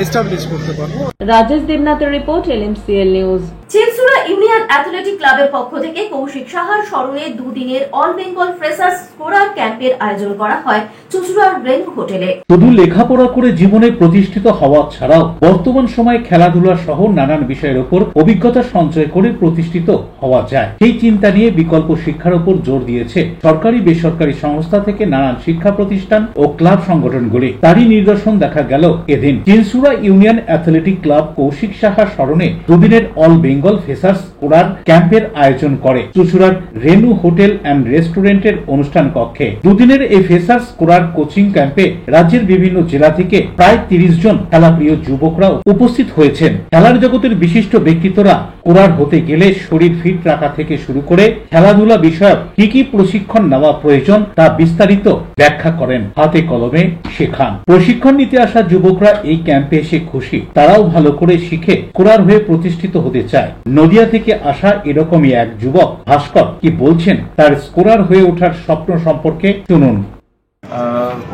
এস্টাবলিশ করতে পারবো। রাজেশ দেবনাথের report, LMCL news. Chinsurah union athletic ক্লাবের পক্ষ থেকে কৌশিক সাহার স্মরণে দুদিনের অল বেঙ্গল ফ্রেশার্স স্কোরার ক্যাম্পের আয়োজন করা হয় চুঁচুড়ার রেনু হোটেলে। শুধু লেখাপড়া করে জীবনে প্রতিষ্ঠিত হওয়া ছাড়াও বর্তমান সময়ে খেলাধুলা সহ নানান বিষয়ের উপর অভিজ্ঞতা সঞ্চয় করে প্রতিষ্ঠিত হওয়া যায়, সেই চিন্তা নিয়ে বিকল্প শিক্ষার উপর জোর দিয়েছে সরকারি বেসরকারি সংস্থা থেকে নানান শিক্ষা প্রতিষ্ঠান ও ক্লাব সংগঠনগুলি। তারই নিদর্শন দেখা গেল এদিন Chinsurah union athletic club Koushik সাহার স্মরণে দুদিনের অল বেঙ্গল ফ্রেশার্স স্কোরার ক্যাম্পের আয়োজন করে চুঁচুড়ার রেনু হোটেল অ্যান্ড রেস্টুরেন্টের অনুষ্ঠান কক্ষে। দুদিনের এই ফ্রেশার্স স্কোরার কোচিং ক্যাম্পে রাজ্যের বিভিন্ন জেলা থেকে প্রায় 30 জন খেলাপ্রিয় যুবকরাও উপস্থিত হয়েছেন। খেলার জগতের বিশিষ্ট ব্যক্তিত্বরা স্কোরার হতে গেলে শরীর ফিট রাখা থেকে শুরু করে খেলাধুলা বিষয়ক কি কি প্রশিক্ষণ নেওয়া প্রয়োজন তা বিস্তারিত ব্যাখ্যা করেন, হাতে কলমে শেখান। প্রশিক্ষণ নিতে আসা যুবকরা এই ক্যাম্পে এসে খুশি, তারাও ভালো করে শিখে স্কোরার হয়ে প্রতিষ্ঠিত হতে চায়। নদিয়া থেকে আসা এরকমই এক যুবক ভাস্কর কি বলছেন তার স্কোরার হয়ে ওঠার স্বপ্ন সম্পর্কে শুনুন।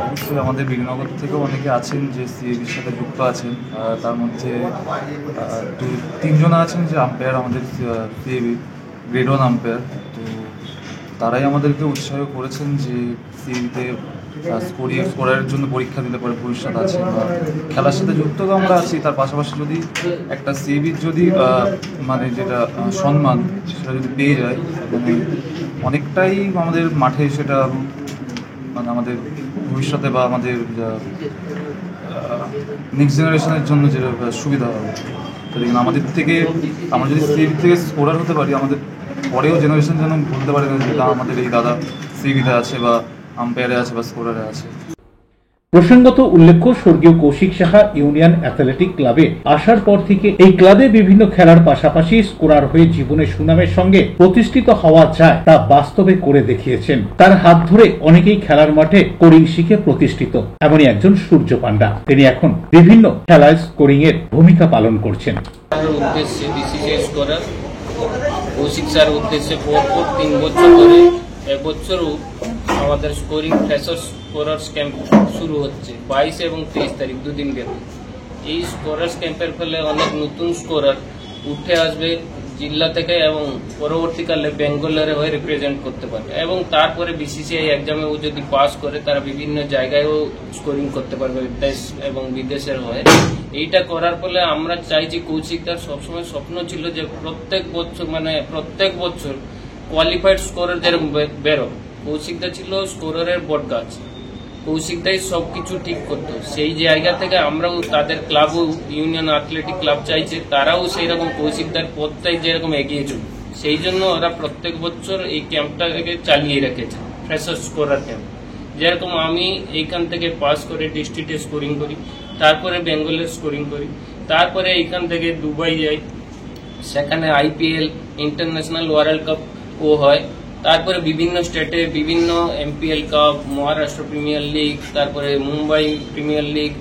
অবশ্যই আমাদের বিঘ্নগর থেকেও অনেকে আছেন যে সিএবির সাথে যুক্ত আছেন, তার মধ্যে 3 জন আছেন যে আম্পায়ার, আমাদের সিএবি গ্রেড 1 আম্পায়ার। তো তারাই আমাদেরকে উৎসাহ করেছেন যে সিএবিতে স্কোরারের জন্য পরীক্ষা দিলে পরে ভবিষ্যৎ আছে, বা খেলার সাথে যুক্ত তো আমরা আছি, তার পাশাপাশি যদি একটা সিএবির যদি মানে যেটা সম্মান সেটা যদি পেয়ে যায়, মানে অনেকটাই আমাদের মাঠে সেটা মানে আমাদের ভবিষ্যতে বা আমাদের নেক্সট জেনারেশনের জন্য যে সুবিধা হবে। তো দেখুন, আমাদের থেকে আমরা যদি সিএবি থেকে স্কোরার হতে পারি, আমাদের পরেও জেনারেশন যেন বলতে পারে যে আমাদের এই দাদা সিএবিতে আছে বা আম্পায়ারে আছে বা স্কোরারে আছে। প্রসঙ্গত উল্লেখ্য, স্বর্গীয় কৌশিক সাহা ইউনিয়ন অ্যাথলেটিক ক্লাবে আসার পর থেকে এই ক্লাবে বিভিন্ন খেলার পাশাপাশি স্কোরার হয়ে জীবনে সুনামের সঙ্গে প্রতিষ্ঠিত হওয়া যায় তা বাস্তবে করে দেখিয়েছেন। তার হাত ধরে অনেকেই খেলার মাঠে স্কোরিং শিখে প্রতিষ্ঠিত, এমনই একজন সূর্য পান্ডা। তিনি এখন বিভিন্ন খেলায় স্কোরিং এর ভূমিকা পালন করছেন। উদ্দেশ্যে বিসিসিআই স্কোরার কৌশিক স্যার উদ্দেশ্যে পরপর 3 বছর ধরে এবছরও আমাদের স্কোরিং ফ্রেশার্স স্কোরার্স ক্যাম্প শুরু হচ্ছে 22 এবং 23 তারিখ, 2 দিন ব্যাপী। এই স্কোরার্স ক্যাম্পের ফলে অনেক নতুন স্কোরার উঠে আসবে জেলা থেকে এবং পরবর্তীকালে বেঙ্গলের হয়ে রিপ্রেজেন্ট করতে পারবে, এবং তারপরে বিসিসিআই এক্সামে ও যদি পাস করে তারা বিভিন্ন জায়গায়ও স্কোরিং করতে পারবে দেশ এবং বিদেশের হয়ে। এইটা করার ফলে আমরা চাইছি, কৌশিকদার সবসময় স্বপ্ন ছিল যে প্রত্যেক বছর কোয়ালিফাইড স্কোরার যেরকম বেরো, কৌশিকদা ছিল স্কোরারের বট গাছ। কৌশিকদাই সবকিছু ঠিক করতো। সেই জায়গা থেকে আমরাও তাদের ক্লাবও ইউনিয়ন অ্যাথলেটিক ক্লাব চাইছে তারাও সেই রকম কৌশিকদার পথটাই যেরকম এগিয়ে চলবে, সেই জন্য ওরা প্রত্যেক বছর এই ক্যাম্পটাকে চালিয়ে রেখেছে, ফ্রেশার স্কোরার ক্যাম্প। যেরকম আমি এইখান থেকে পাস করে ডিস্ট্রিক্টে স্কোরিং করি, তারপরে বেঙ্গলের স্কোরিং করি, তারপরে এইখান থেকে দুবাই যাই, সেখানে IPL ইন্টারন্যাশনাল ওয়ার্ল্ড কাপ ও হয়, তারপরে বিভিন্ন স্টেটে বিভিন্ন MPL cup, Maharashtra premier league, তারপরে Mumbai premier league,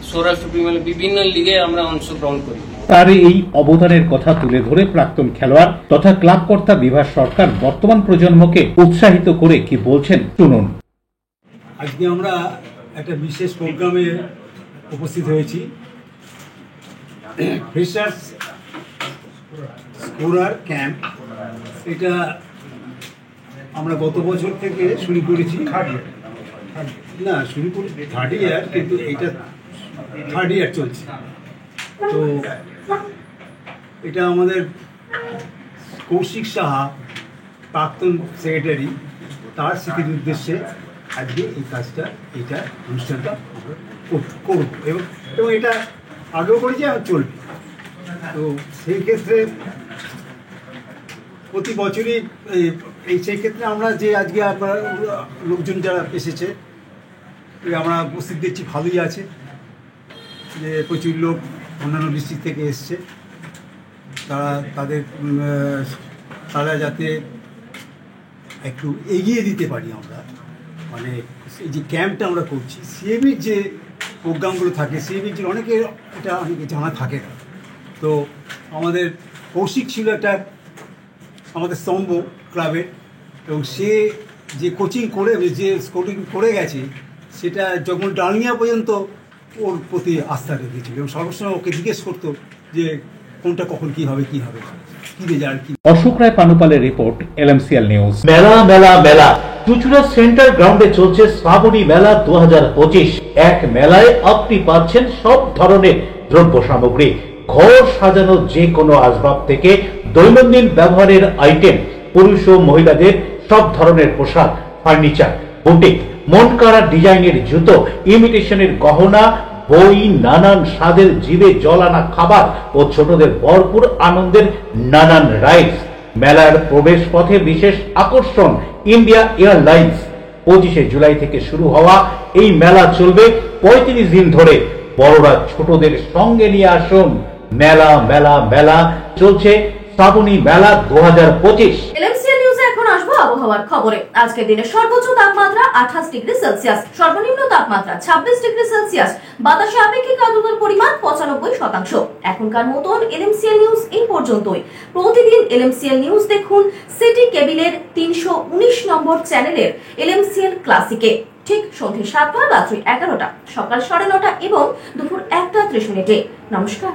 Saurashtra premier league, বিভিন্ন লিগে আমরা অংশগ্রহণ করি। তার এই অবদানের কথা তুলে ধরে প্রাক্তন খেলোয়াড় তথা ক্লাব কর্তা বিভাস সরকার বর্তমান প্রজন্মকে উৎসাহিত করে কি বলছেন শুনুন। আজকে আমরা একটা বিশেষ প্রোগ্রামে উপস্থিত হয়েছি। ফ্রেশার্স স্কোরার ক্যাম্প, এটা আমরা গত বছর থেকে শুরু করেছি। না শুরু করি 3rd ইয়ার, কিন্তু এইটা 3rd ইয়ার চলছে। তো এটা আমাদের কৌশিক সাহা, প্রাক্তন সেক্রেটারি, তার স্মৃতির উদ্দেশ্যে আজকে এই কাজটা, এইটা অনুষ্ঠানটা আমরা করব এবং এটা আগেও করেছি আর চলবে। তো সেই ক্ষেত্রে প্রতি বছরই সেই ক্ষেত্রে আমরা যে আজকে আপনার লোকজন যারা এসেছে আমরা উপস্থিত দেখছি ভালোই আছে, যে প্রচুর লোক অন্যান্য ডিস্ট্রিক্ট থেকে এসছে। তারা যাতে একটু এগিয়ে দিতে পারি আমরা, মানে এই যে ক্যাম্পটা আমরা করছি, সিএবির যে প্রোগ্রামগুলো থাকে, সিএবির যে অনেকে জানা থাকে না। তো আমাদের কৌশিক ছিল একটা আমাদের স্তম্ভ ক্লাবের, এবং সে যে কোচিং করে গেছে সেটা যখন ডালমিয়া পর্যন্ত ওর প্রতি আস্থা রেখেছিল, এবং সর্বসময় ওকে জিজ্ঞেস করতো যে কোনটা কখন কি হবে, কি রেজাল্ট কি। অশোক রায় পানুপালের রিপোর্ট, LMCL নিউজ। মেলা মেলা মেলা চুচুড়া সেন্টার গ্রাউন্ডে চলছে শ্রাবণী মেলা 2025। এক মেলায় আপনি পাচ্ছেন সব ধরনের দ্রব্য সামগ্রী, ঘর সাজানো যে কোনো আসবাব থেকে দৈনন্দিন ব্যবহারের আইটেম, পুরুষ ও মহিলাদের সব ধরনের পোশাক, ফার্নিচার, বুটিক, মন কাড়া ডিজাইনের জুতো, ইমিটেশনের গহনা, বই, নানান স্বাদের জিভে জল আনা খাবার ও ছোটদের ভরপুর আনন্দের নানান রাইডস। মেলার প্রবেশ পথে বিশেষ আকর্ষণ ইন্ডিয়া এয়ারলাইন্স। 25শে জুলাই থেকে শুরু হওয়া এই মেলা চলবে 35 দিন ধরে। বড়রা ছোটদের সঙ্গে নিয়ে আসুন। মেলা মেলা মেলা চলছে শ্রাবণী মেলা 2025। LMCL নিউজে এখন আসবো আবহাওয়ার খবরে। আজকের দিনে সর্বোচ্চ তাপমাত্রা 28 ডিগ্রি সেলসিয়াস, সর্বনিম্ন তাপমাত্রা 26 ডিগ্রি সেলসিয়াস, বাতাসে আপেক্ষিক আর্দ্রতার পরিমাণ 95%। এখনকার মতন LMCL নিউজ এই পর্যন্তই। প্রতিদিন LMCL নিউজ দেখুন সিটি কেবিলের 319 নম্বর চ্যানেলের LMCL ক্লাসিকে, ঠিক সন্ধ্যে 7টা, রাত্রি 11টা, সকাল 9:30 এবং দুপুর 1টা 30 মিনিটে। নমস্কার।